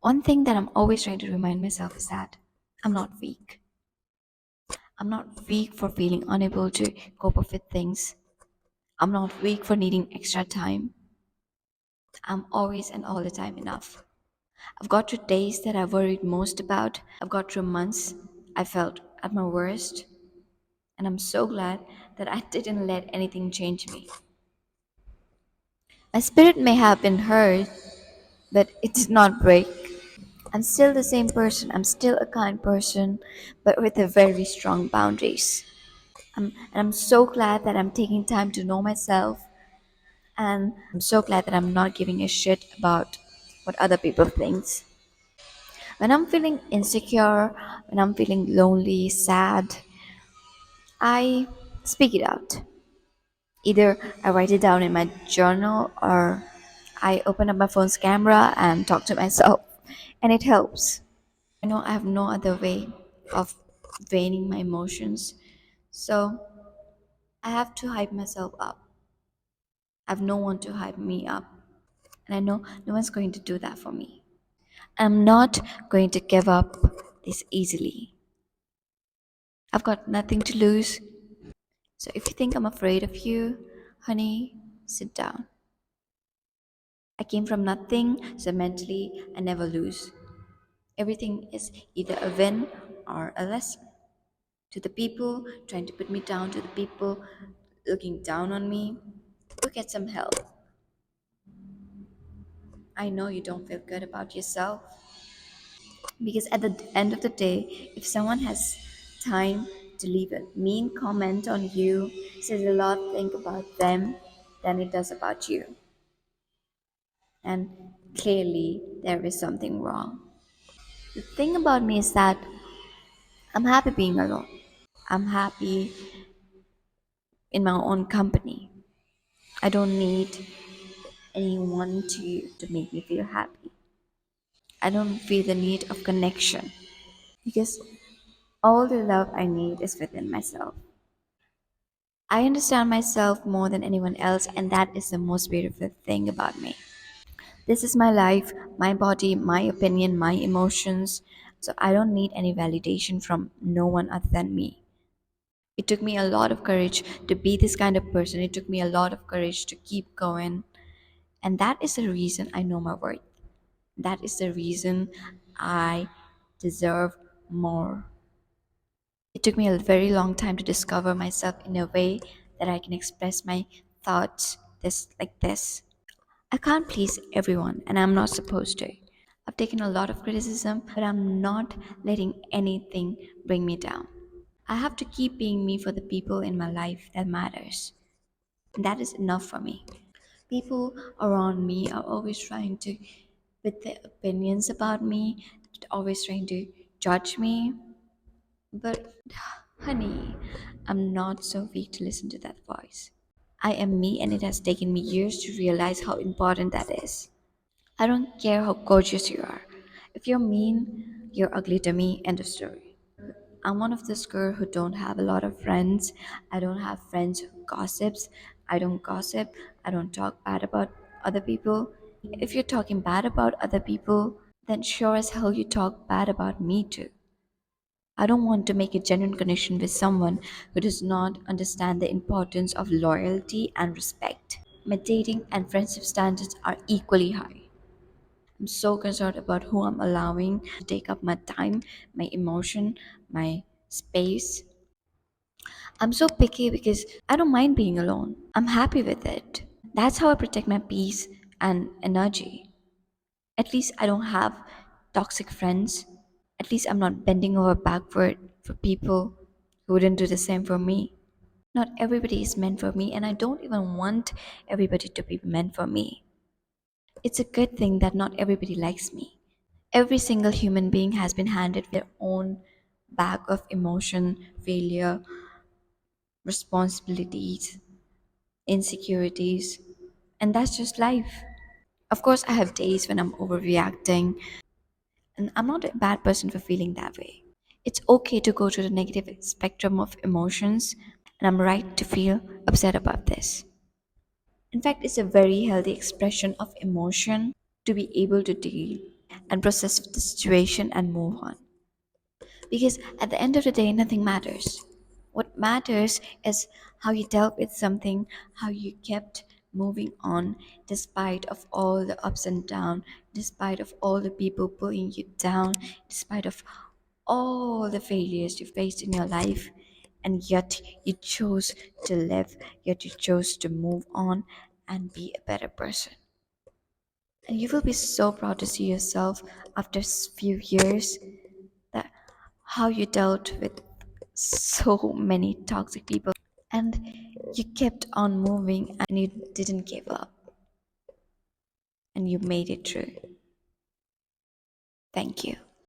One thing that I'm always trying to remind myself is that I'm not weak. I'm not weak for feeling unable to cope up with things. I'm not weak for needing extra time. I'm always and all the time enough. I've got through days that I worried most about. I've got through months I felt at my worst. And I'm so glad that I didn't let anything change me. My spirit may have been hurt, but it did not break. I'm still the same person. I'm still a kind person, but with a very strong boundaries. And I'm so glad that I'm taking time to know myself. And I'm so glad that I'm not giving a shit about what other people think. When I'm feeling insecure, when I'm feeling lonely, sad, I speak it out. Either I write it down in my journal or I open up my phone's camera and talk to myself, and it helps. I know I have no other way of draining my emotions, so I have to hype myself up. I have no one to hype me up, and I know no one's going to do that for me. I'm not going to give up this easily. I've got nothing to lose, so if you think I'm afraid of you, honey, sit down. I came from nothing, so mentally I never lose. Everything is either a win or a lesson. To the people trying to put me down, to the people looking down on me, go get some help. I know you don't feel good about yourself because at the end of the day, if someone has time to leave a mean comment on you, says a lot think about them than it does about you. And clearly, there is something wrong. The thing about me is that I'm happy being alone. I'm happy in my own company. I don't need anyone to make me feel happy. I don't feel the need of connection because all the love I need is within myself. I understand myself more than anyone else, and that is the most beautiful thing about me. This is my life, my body, my opinion, my emotions. So I don't need any validation from no one other than me. It took me a lot of courage to be this kind of person. It took me a lot of courage to keep going. And that is the reason I know my worth. That is the reason I deserve more. It took me a very long time to discover myself in a way that I can express my thoughts this like this. I can't please everyone and I'm not supposed to. I've taken a lot of criticism, but I'm not letting anything bring me down. I have to keep being me for the people in my life that matters. And that is enough for me. People around me are always trying to, with their opinions about me, always trying to judge me. But, honey, I'm not so weak to listen to that voice. I am me, and it has taken me years to realize how important that is. I don't care how gorgeous you are. If you're mean, you're ugly to me, end of story. I'm one of those girls who don't have a lot of friends. I don't have friends who gossips. I don't gossip. I don't talk bad about other people. If you're talking bad about other people, then sure as hell you talk bad about me too. I don't want to make a genuine connection with someone who does not understand the importance of loyalty and respect. My dating and friendship standards are equally high. I'm so concerned about who I'm allowing to take up my time, my emotion, my space. I'm so picky because I don't mind being alone. I'm happy with it. That's how I protect my peace and energy. At least I don't have toxic friends. At least I'm not bending over backward for people who wouldn't do the same for me. Not everybody is meant for me, and I don't even want everybody to be meant for me. It's a good thing that not everybody likes me. Every single human being has been handed their own bag of emotion, failure, responsibilities, insecurities, and that's just life. Of course, I have days when I'm overreacting, and I'm not a bad person for feeling that way. It's okay to go through the negative spectrum of emotions, and I'm right to feel upset about this. In fact, it's a very healthy expression of emotion to be able to deal. and process the situation and move on. Because at the end of the day, nothing matters. What matters is how you dealt with something, how you kept moving on despite of all the ups and downs, despite of all the people pulling you down, despite of all the failures you faced in your life, and yet you chose to live, yet you chose to move on and be a better person. And you will be so proud to see yourself after few years that how you dealt with so many toxic people and you kept on moving and you didn't give up and you made it through. Thank you.